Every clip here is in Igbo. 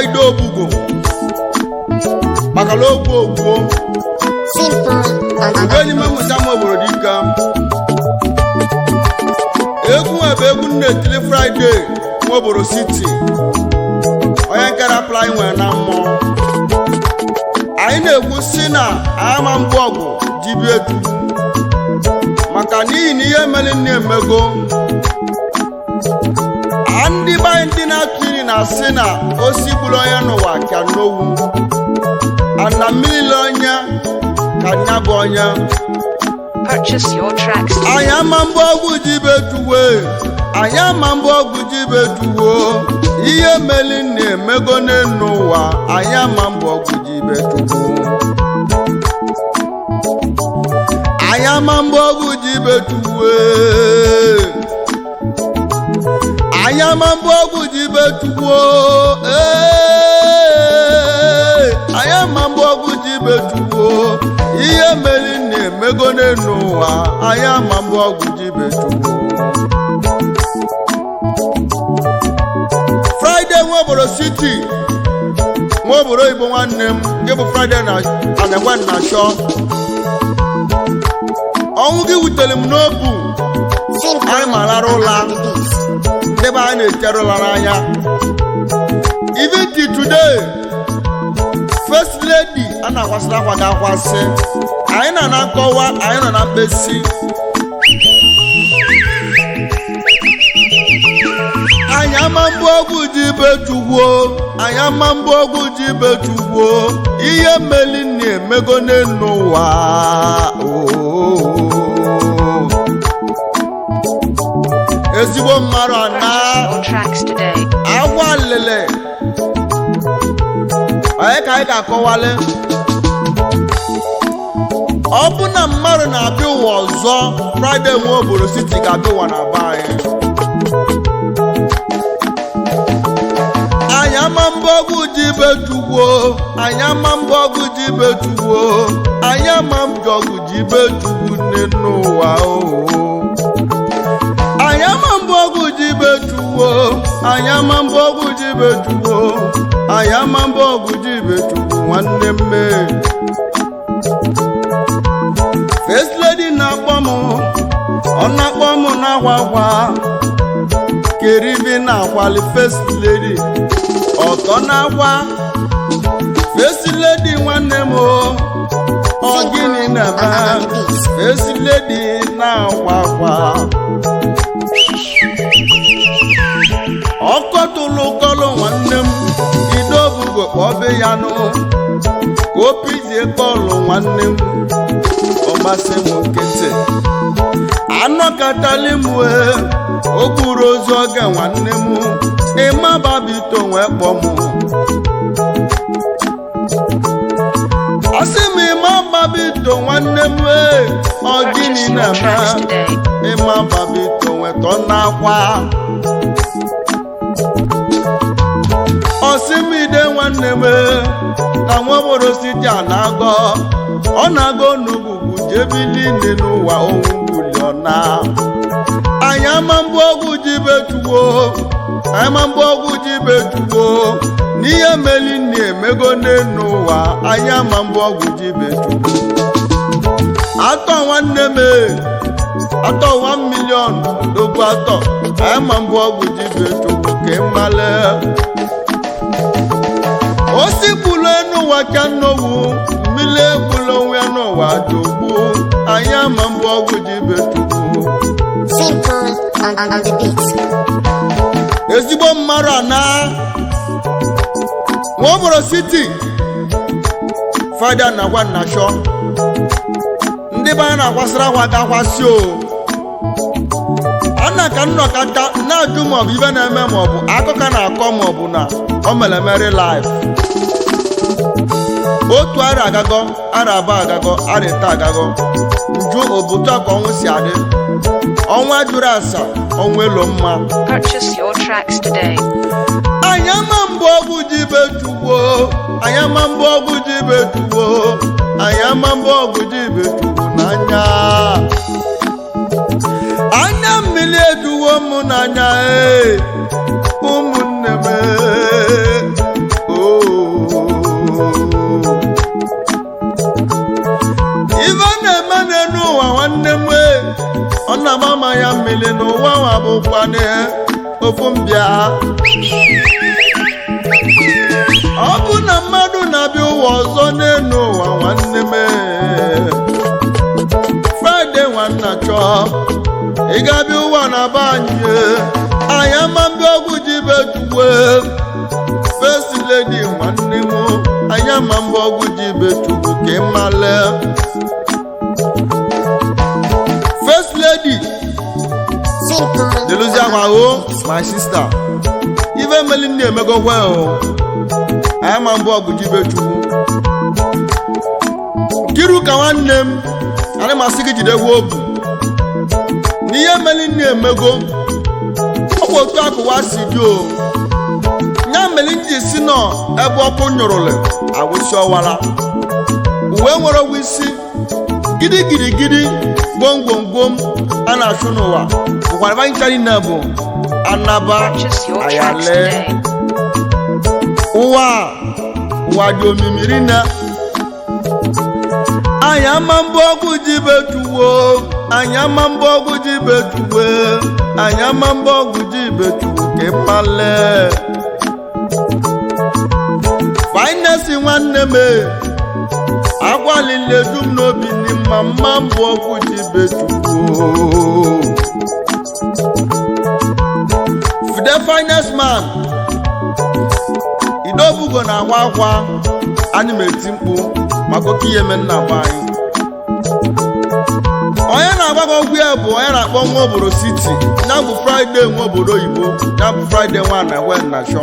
Ideh Obugo Mpakala Obugo Ugeni memuta Obodo dika egwu ebe egwu nnetili Friday Obodo City onye nkara play nwe na mmụọ anyị na-egwu si na ama mgbe ọgwụ dibi etu maka n'ihi na ihe mere nne emego ndị be ndị na-atụ na-asị na osi gburu onye n'ụwa ka n'owu ana mmiri onye ka nya bụ onye Purchase your tracks. anyị ama mgbe ọgwụ jibe tuwe anyị ama mgbe ọgwụ jibe tuwo ihe meli na-emego n'ụwa anyị ama mgbe ọgwụ jibe tuwo anyị ama mgbe ọgwụ jibe tuwe anyị ama mgbe ọgwụ jibe tuwo anyị ama mgbe ọgwụ jibe tuwo ihe meli na-emego n'ụwa anyị ama mgbe ọgwụ jibe tuwo Friday Obodo City Obodo Igbo nwanne m gị bụ Friday na anegwe na chọ ọnwụ gị wutere m n'obu anyị ma lara ụla ndị be anyị na-etere ụla n'anya even till today first lady a na-akwasịrị akwa ga-akwasị anyị nọ na nkọwa anyị nọ na mkpesi anyị ama mgbe ọgwụ ji betugwo anyị ama mgbe ọgwụ ji betugwo ihe meli na-emego n'ụwa ezigbo mmadụ ana agwa lele anyị ka anyị ga-akọwale ọ bụ na mmadụ na-abịa ụwa ọzọ Friday Obodo City ga-abịa ụwa na be anyị ama mgbe ọgwụ ji betugwo anyị ama mgbe ọgwụ ji betugwo anyị ama mgbe ọgwụ ji betugwu n'ụwa anyị ama mgbe ọgwụ ji betugwo anyị ama mgbe ọgwụ ji betugwo anyị ama mgbe ọgwụ ji betugwu nwanne mme First lady na-akpọ m ọ na-akpọ m na-agwa agwa keribi na-akwali first lady ọtọ na-agwa first lady nwanne m ọ gịnị na-eme first lady na-akwa akwa ọkọtụlụ kọlụ nwanne m Ideh Obugo kpọbe ya nụ ka o pizie kọlụ nwanne m ọmasị m nkịtị anọkọtali m o gburu ozu oge nwanne m ịma babito wee kpọ m asị m ịma babito nwanne m ọ gịnị na-eme ịma babito wetọ n'akwa ọsị m Ideh nwanne m na Obodo City a na-agọ ọ na-agọ n'ugwu jebili n'ụwa onwubuliọna anyị ama mgbe ọgwụ ji betugwo anyị ama mgbe ọgwụ ji betugwo n'ihe meli na-emego n'ụwa anyị ama mgbe ọgwụ ji betugwo atọ nwanne m atọ 1 million dogo atọ anyị ama mgbe ọgwụ ji betugwo ka ịmale osi bulu n'ụwa ka nnowu mmiri egbula onwe ya n'ụwa dogbu anyị ama mgbe ọgwụ ji betugwo on the beat. ezigbo mmadụ ana Obodo City Friday na-agwa na shọ ndị be anyị na-akwasịrị akwa ga-akwasị ọ na ka nnọkọta na-ajụ maọbụ ibe na-eme maọbụ akụkọ na-akọ maọbụ na o mere live otu ara agago ara aba agago ara ita agago nju obodo ka ọnwụ si adị ọnwa juru asa ọnwa elo mma. Purchase your tracks today. Anyama mbụ ọgwụ ji betuwo anyama mbụ ọgwụ ji betuwo anyama mbụ ọgwụ ji betuwo n'anya anya mmiri eduwo m n'anya ụmụnne m ife na-eme n'elu ụwa nwanne m ọ na-agbama ya mmiri n'ụwa nwa bụkwana ofu mbịa. Ọ bụ na mmadụ na-abịa ụwa ọzọ n'elu ụwa nwanne m Friday nwanna chọọ ị ga-abịa ụwa na be anyị anyị ama mbịa ọgwụ ji betuwe First Lady nwanne m anyị ama mbịa ọgwụ ji betuwu ka ị male First Lady Deluzi ahụ my sister ife meli nne emego well anyị ma mbụ ọgụ ji bechukwu kiru ka nwanne m anyị masị gị jidekwa obu n'ihe meli nne emego ọ bụ otu akụwa si dị o nya meli nji si nọ ebe ọkụ nyụrụle agwụsị ọwara uwe nwere ọgwụ isi gidi gwomgwomgwom a na-achụ n'ụwa bụkwara ebe nchari na bụ anaba ayale ụwa dị omimiri na anyị ama mbụ ọgwụ ji betuwo anyị ama mbụ ọgwụ ji betuwe anyị ama mbụ ọgwụ ji betuwo ka ịpale finesi nwanne m agwalile dum n'obi n'ịma mma mbụ ọgwụ ji betuwo the finest man Obugo na-agwa akwa anyị na-eti mkpu maka oke ihe eme nna gba anyị onye na-agbago ogwu ya bụ onye na-akpọ nwa obodo city ya bụ Friday nwa obodo oyibo ya bụ Friday nwa na enwe na shọ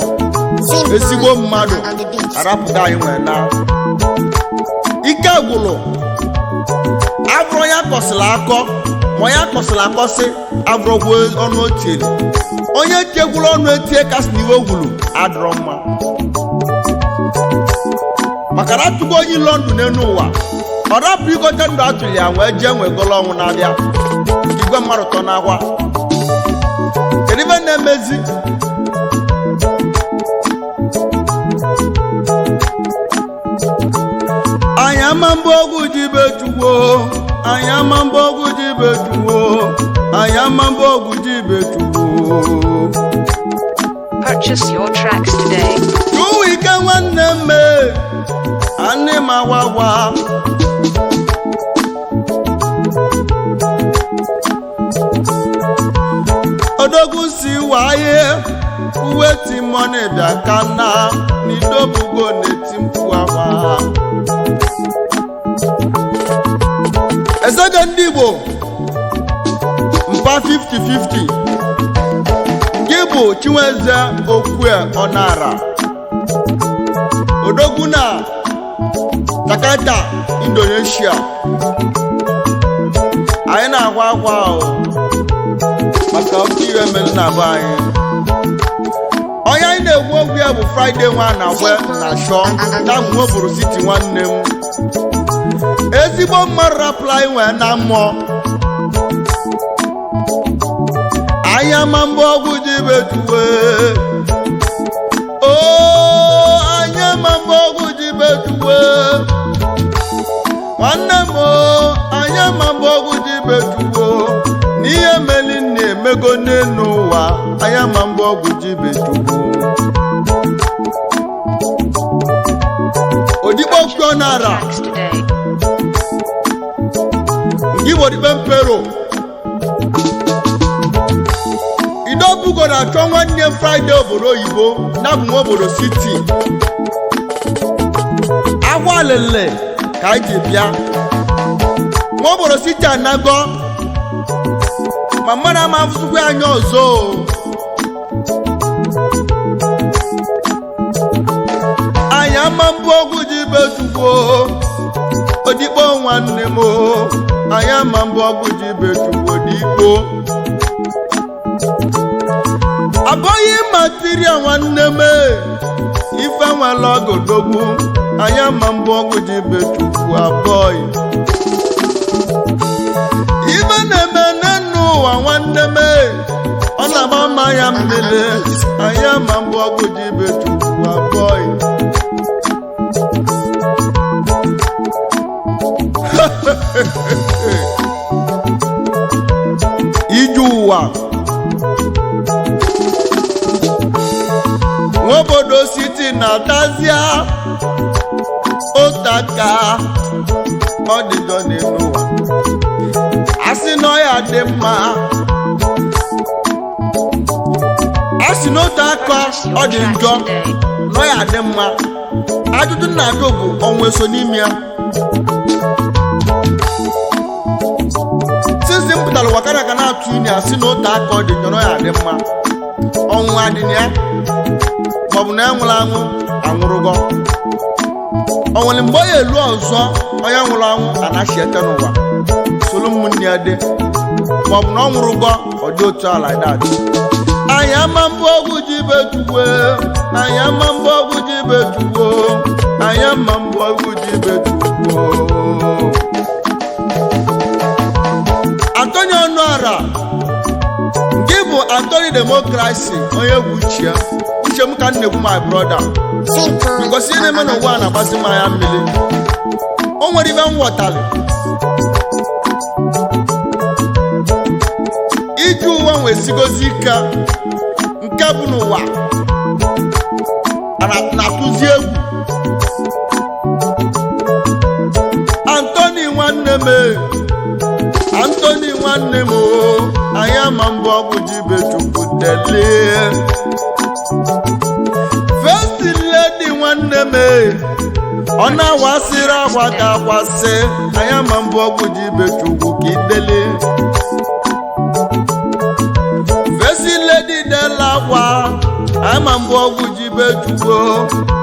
ezigbo mmadụ arapụta anyị nwere na ike gwụrụ abụrụ ya kọsịrị akọ ma onye kọsịrị akọsị abụrụgwo ọnụ otieli onye chegwuru ọnụ etie kasị n'iwe gwuru adịrọ mma maka na atụgo onye London n'elu ụwa ọ rapụ igote ndụ atụli ya wee jee nwegolo ọnwụ na-abịa igwe mmadụ tọ n'akwa kedu ibe na-emezi anyị ama mbụ ọgwụ ji betuwo anyị ama mbụ ọgwụ ji betuwo anyị ama mbụ ọgwụ ji betuwo. Purchase your tracks today. Ike nwanne m anị ma wawa odogwu si waye uwe timoni bịa ka na n'idobugo na-eti mkpu agba ezege ndị Igbo mpa 50-50 gị bụ Chinweze Okwue Ọnara odogwu na Jakarta Indonesia anyị na-agwa akwa ahụ maka ọkụ ihe mere na be anyị onye anyị na-egwu ogwu ya bụ Friday nwa na agwe na shọ na Obodo City nwanne m ezigbo mmadụ rapụrụ anyị nwee na mmụọ anyị ama mbụ ọgwụ ji betuwe anyị ama mbụ ọgwụ ji betuwe nwanne m anyị ama mbụ ọgwụ ji betuwo n'ihe meli na-emego n'elu ụwa anyị ama mbụ ọgwụ ji betuwo odigbo kwuo n'ara Igbo dịbe mpero Obugo na-achọ nwanne Friday obodo oyibo na bụ Obodo City agwa lele ka anyị ji bịa Obodo City anago ma mmadụ ama afụsụkwe anya ọzọ anyị ama mbụ ọgwụ ji betuwo nwanne m anya ma mbụ ọgwụ ji betuwo n'ikpo abụghị material nwanne m ife nwere ọgọdogwu anya ma mbụ ọgwụ ji betuwo abụghị ife na-eme n'ụwa nwanne m ọ na-agba mma ya mmele anya ma mbụ ọgwụ ji betuwo abụghị iju ụwa Obodo City na Tazia Otaka ọ dịjọ n'elu ụwa asị na ọya dị mma asị na Otaka ọ dị njọ na ọya dị mma ajụjụ na-ajụ bụ ọnwa eso n'ime ya sizi mpụtara ụwa kara ka na-atụ inye asị na Otaka ọ dị njọ na ọya dị mma ọnwụ adị na ya maọbụ na ya nwụrụ anwụ anwụrụgo o nwere mgbe ya elu ọzọ onye nwụrụ anwụ anachi ete n'ụwa solu ụmụnne ya dị maọbụ na ọ nwụrụgo ọ dị otu ala dat anyị ama mbụ ọgwụ ji betuwo anyị ama mbụ ọgwụ ji betuwo anyị ama mbụ ọgwụ ji betuwo Antonio Ọnụara nke bụ Anthony Democracy onye egwu uche uche m ka m na-ekwu my brother ngosi na-eme n'ụwa na-agbasi m anya mmiri o nwere ibe m ghọtara iji ụwa nwee sigozi ike nke bụ n'ụwa na-atụzi egwu Anthony nwanne m anyị ama mbụ ọgwụ ji bechukwu delie First Lady nwanne m ọ na-awasịrị agwa ga-akwasị anyị ama mbụ ọgwụ ji bechukwu ka idele First Lady dela agwa anyị ama mbụ ọgwụ ji bechukwu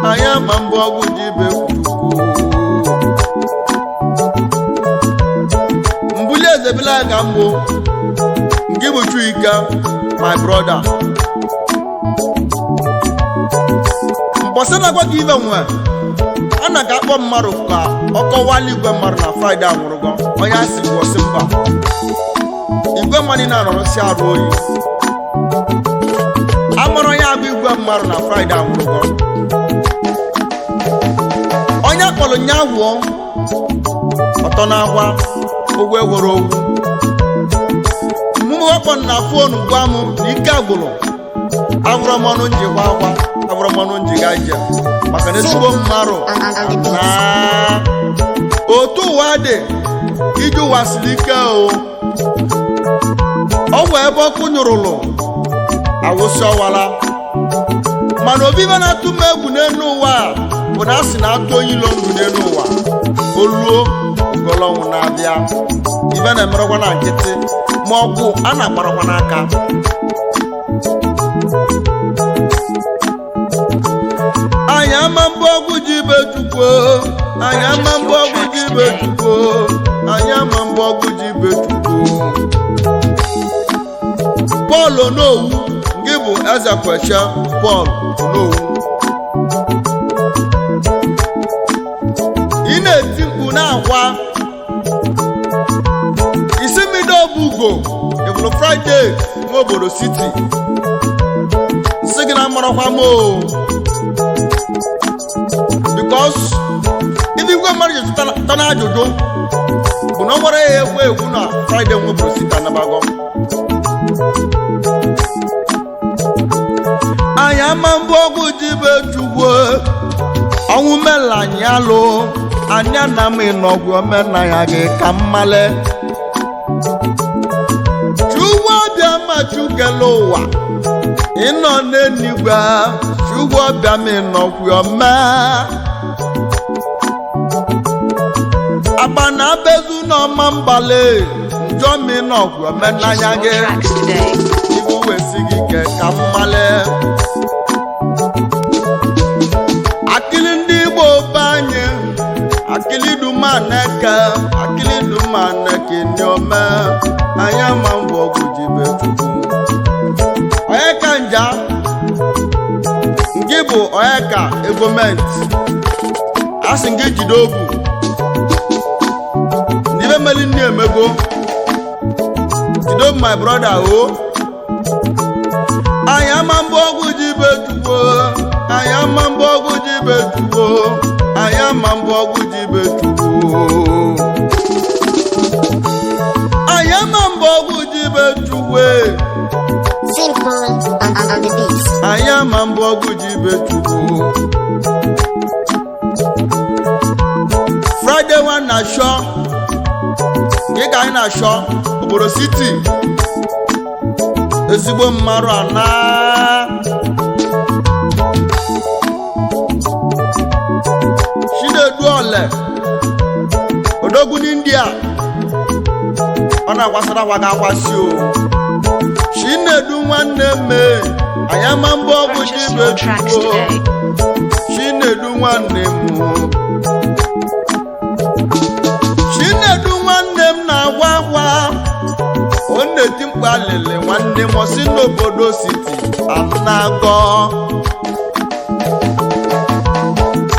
anyị ama mbụ ọgwụ ji bechukwu mbuli ezebila ga mbụ nke bụ Chuika my brother mbọsị na-agwa gị ibe nwe a na ga-akpọ mmadụ ka ọ kọwala igwe mmadụ na Fraịde anwụrụgo onye asị gwọsị mba igwe mmadụ na-arọrọsị arụ oyi amụrụ onye abụ igwe mmadụ na Fraịde anwụrụgo onye akpọrọ nya gwụọ ọtọ na-agwa ogwu ewere ogwu mụmụ wakpọ na fonu gwa m na ike agwụrụ agwụrụ m ọnụ njikwa akwa agwụrụ m ọnụ njiga ije maka na ezigbo mmarụ na otu ụwa dị iji ụwa siri ike ọ wee ebe ọkụ nyụrụlụ awụsị ọwara mana obibe na-atụ m egwu n'elu ụwa bụ na a sị na atụ onye ilo ndụ n'elu ụwa oluo ogolọnwụ na-abịa ibe na-emerekwa na nkịtị ma ọ bụ a na-agbarakwa n'aka anyị ama mbụ ọgwụ ji bechukwu anyị ama mbụ ọgwụ ji bechukwu anyị ama mbụ ọgwụ ji bechukwu Paul Onowu nke bụ eze kwesha Paul Onowu ị na-eti mkpu na-akwa isi mbido Obugo ebulu Friday n'Obodo City nsị gị na marakwa m because ibi igwe mmadụ ji tụta na ajụjụ bụ na ọ nwere ya egwu na Friday n'Obodo City anabago anyị ama mbụ ọgwụ ji bechukwu ọnwụ mela anyị alụ anya na m ịnọgwụ omenaya gị ka mmale Chukwu ọbịa ma chukele ụwa ịnọ n'enigwe Chukwu ọbịa ma ịnọgwụ ome agba na abezu n'ọma mbale njọ ma ịnọgwụ omenaya gị ibu wesi gị ke ka mmale akili ndị Igbo be anyị akili dum maneke akilidu maneke niome anya mambo gujibe chukwu oyeka nja ngibu oyeka egoment asingi jidobu ndibe meli ni emego jidobu my brother o anya mambo gujibe chukwu anya mambo gujibe chukwu anya mambo gujibe chukwu anya mambo gujibe chukwu Simple on the beat. anya mambo gujibe chukwu Friday one na show ngika anyị na show Obodo City ezigbo mmarụ ana Chineduole odogwu n'India ọ na-akwasara akwa ga-akwasị o Chinedu nwanne me anya ma mbọ ọgwụ Purchase jibe your tracks tuwo today. Chinedu nwanne m Chinedu nwanne m na-agwa akwa ọ na-eti mkpu alịlị nwanne m si n'Obodo City anago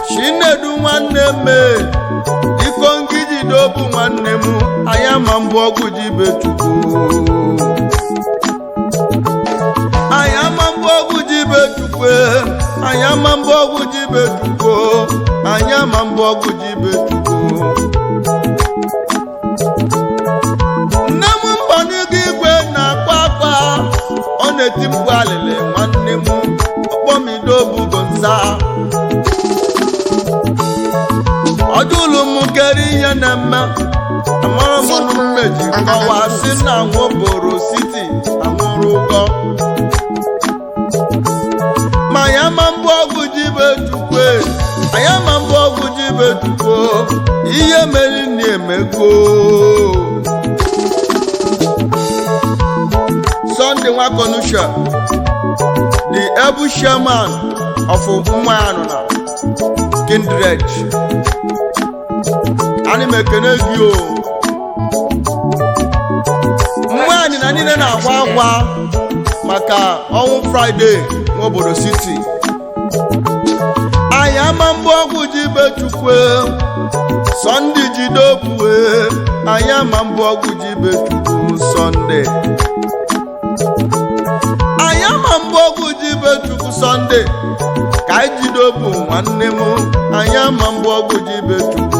Chinedu nwanne m iko ngijidobu nwanne m anya ma mbọ ọgwụ jibe chukwu anya ma mbọ ọgwụ jibe chukwu anya ma mbọ ọgwụ jibe chukwu anya ma mbọ ọgwụ jibe chukwu nne m mgbanigo igwe na-akpa akpa ọ na-eti mkpu alịlị nwanne m ọkpọmidobugo nza ọdụlụ m kere ihe na-eme amara m ọnụ mmeji kọwa si na Obodo City anwụrụ ụgọ ma ya ma mbụ ọgwụ jibe chukwu anya ma mbụ ọgwụ jibe chukwu ihe mere na-emego Sunday Nwakonusha the able chairman of Umueze Kindred anyị mekene gị o Umueze na niile na-akwa akwa maka ọnwụ Friday n'Obodo City anyị ama mbụ ọgwụ jibe chukwu Sunday jidobue anyị ama mbụ ọgwụ jibe chukwu Sunday anyị ama mbụ ọgwụ jibe chukwu Sunday ka anyị jidobu nwanne m anyị ama mbụ ọgwụ jibe chukwu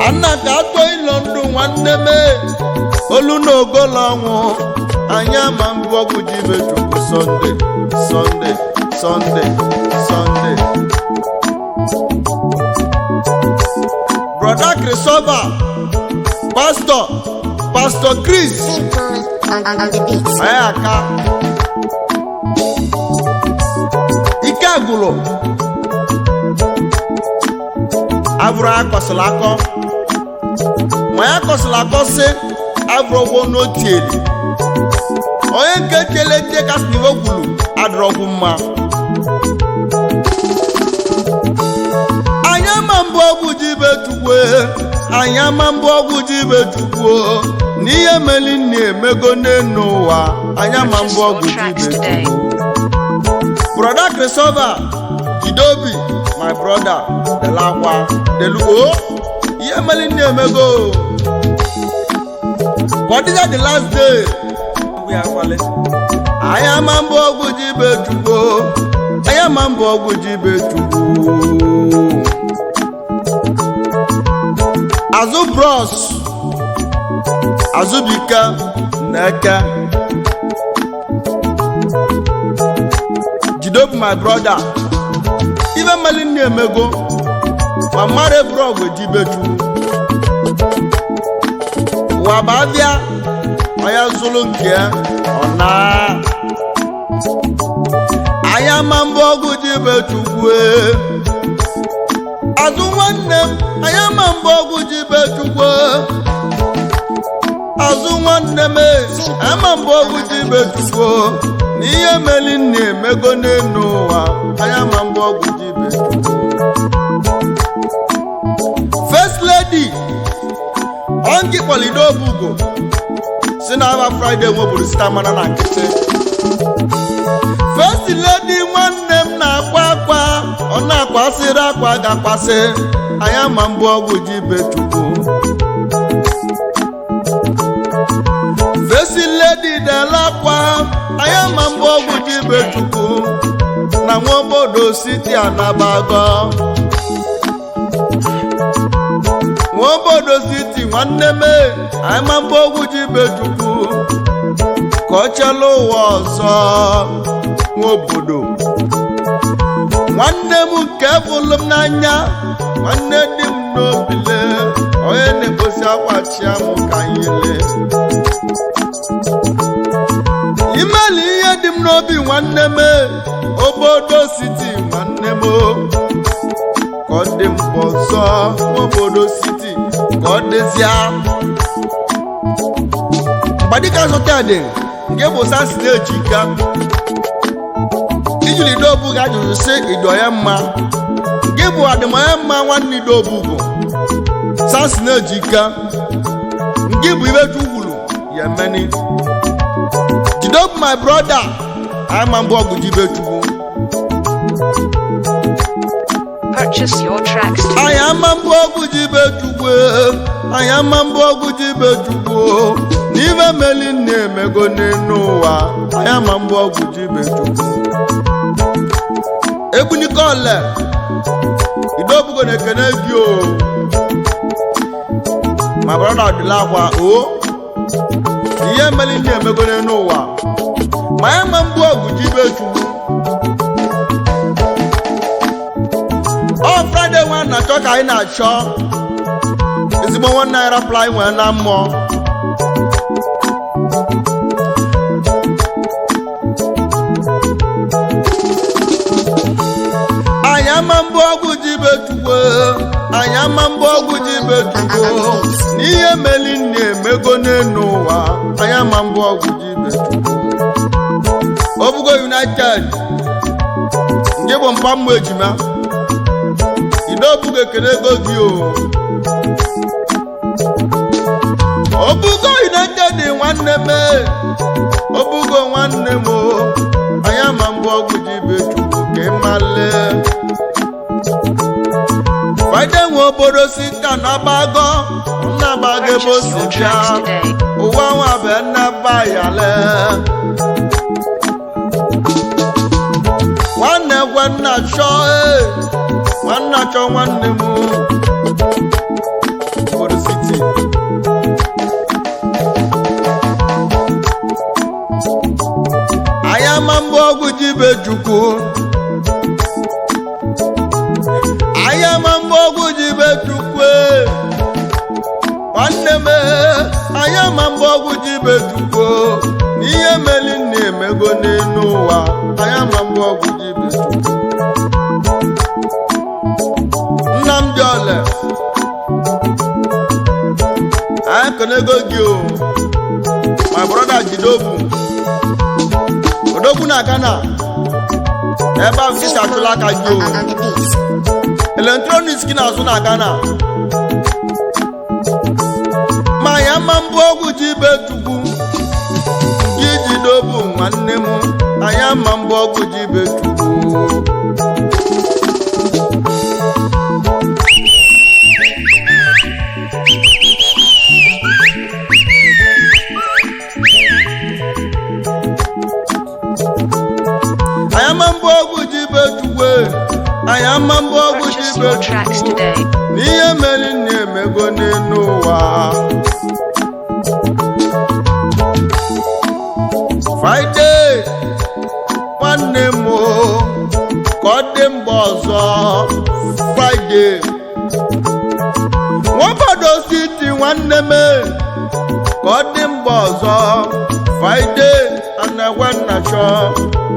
Anna ka atọ ilo ndụ nwanne m olu na ogolo ọnwụ anyị ama mbụ ọgwụ jibe chukwu Sunday Sunday Sunday Sunday Brother Christopher Pastor Chris Simple on the beat. anyị aka ike agwụrụ abụrụ akọsịla akọ ma ya kọsịla akọsị abụrụgwọ n'otieli onye nke kele tie kasị n'iwe gwuru adịrọgwụ mma anya ma mbụ ọgwụ jibe chukwu anya ma mbụ ọgwụ jibe chukwu n'ihe meli na-emego n'elu ụwa anya ma mbụ ọgwụ jibe chukwu Brother Christopher Jidobi my brother delakwa delugo ihe meli na-emego what is the last day we are calling anya ma mbụ ọgwụ jibe chukwu anya ma mbụ ọgwụ jibe chukwu Azụ bros Azụbika na-eke Jidobu my brother ife meli nne emego ma mara brọgụ jibe chukwu ụwa bụ abịa onye zụrụ nke ọ na anya ma mbụ ọgwụ jibe chukwu azụ nwanne m anya ma mbụ ọgwụ jibe chukwu azụ nwanne m anya ma mbụ ọgwụ jibe chukwu n'ihe meli nne emego n'elu ụwa anya ma mbụ ọgwụ ji betu First Lady Ongi Polido Obugo si na aba Friday nweburu sita mana na nkịtị First Lady nwanne m na-akwa akwa ọ na-akwasịrị akwa ga-akwasị anya ma mbụ ọgwụ ji betu First Lady delakwa anya ma mbụ ọgwụ ji betu na nwa Obodo City anabago Obodo City nwanne m anyị ma mbụ ọgwụ ji betu ka ọ chala ụwa ọzọ Obodo nwanne m nke bụlụ m n'anya nwanne dị m n'obile onye na-egosi akwachi amụ ka anyị lee imeli ihe dị m n'obi nwanne m Obodo City nwanne m ka ọ dị mkpa ọzọ Obodo City ka ọ dịzịa mgbadika zụta dị nke bụ sansi na-eji ika ijiri Obugo ajụjụ sị ido ya mma nke bụ adịmaya mma nwanne Ideh Obugo sansi na-eji ika nke bụ ibe jugwuru ya meni Jidobu my brother ama mbụ ọgwụ ji betu Purchase your tracks today. I am a bogu jibetugo. I am a bogu jibetugo. Nive meline megone noa. I am a bogu jibetugo. Ebu Nicole. Ideh Obugo ne kenegio. My brother Dilakwa o. Iye meline megone noa. I am a bogu jibetugo. Friday one na chọ ka anyị na-achọ ezigbo nwanne anyị rapụla anyị nwere na mmụọ anyị ama mbụ ọgwụ ji betugo anyị ama mbụ ọgwụ ji betugo n'ihe meli nne emego n'elu ụwa anyị ama mbụ ọgwụ ji betugo Obugo United nke bụ mpa mmụ ejima Ideh Obugo ekele ego gị o Obugo United nwanne m Obugo nwanne m anya ma mbụ ọgwụ ji betu ka ịmale Friday nwe Obodo City anabago nnabago ebe o si bịa ụwa nwa bụ nnaba yale nwanne gwe nna chọọ nwanne achọ nwanne m Obodo City anya ma mbụ ọgwụ ji betugo anya ma mbụ ọgwụ ji betugo nwanne m anya ma mbụ ọgwụ ji betugo n'ihe meli nna emego n'elu ụwa anya ma mbụ ọgwụ ji betugo Nnamdi Ole anyị kenego gị o my brother Jidobu Odogwu na Ghana ebe ahụ gị chachụla aka gị o electronics gị na-azụ na Ghana ma ya ma mbụ ọgwụ ji betugo gị Jidobu nwanne m anyị ama mbụ ọgwụ ji betugo I am a bogu Purchase your tracks today. n'ihe meli nne emego n'elu ụwa Friday nwanne m ka ọ dị mgbe ọzọ Friday Obodo City nwanne m ka ọ dị mgbe ọzọ Friday anagwa nnachọ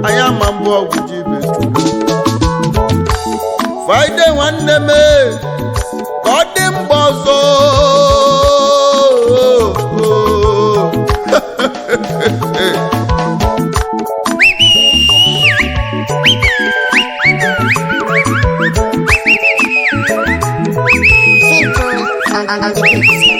anya ma mbụ ọgwụ ji betu Friday nwanne m ka ọ dị mgbe ọzọ on the beat.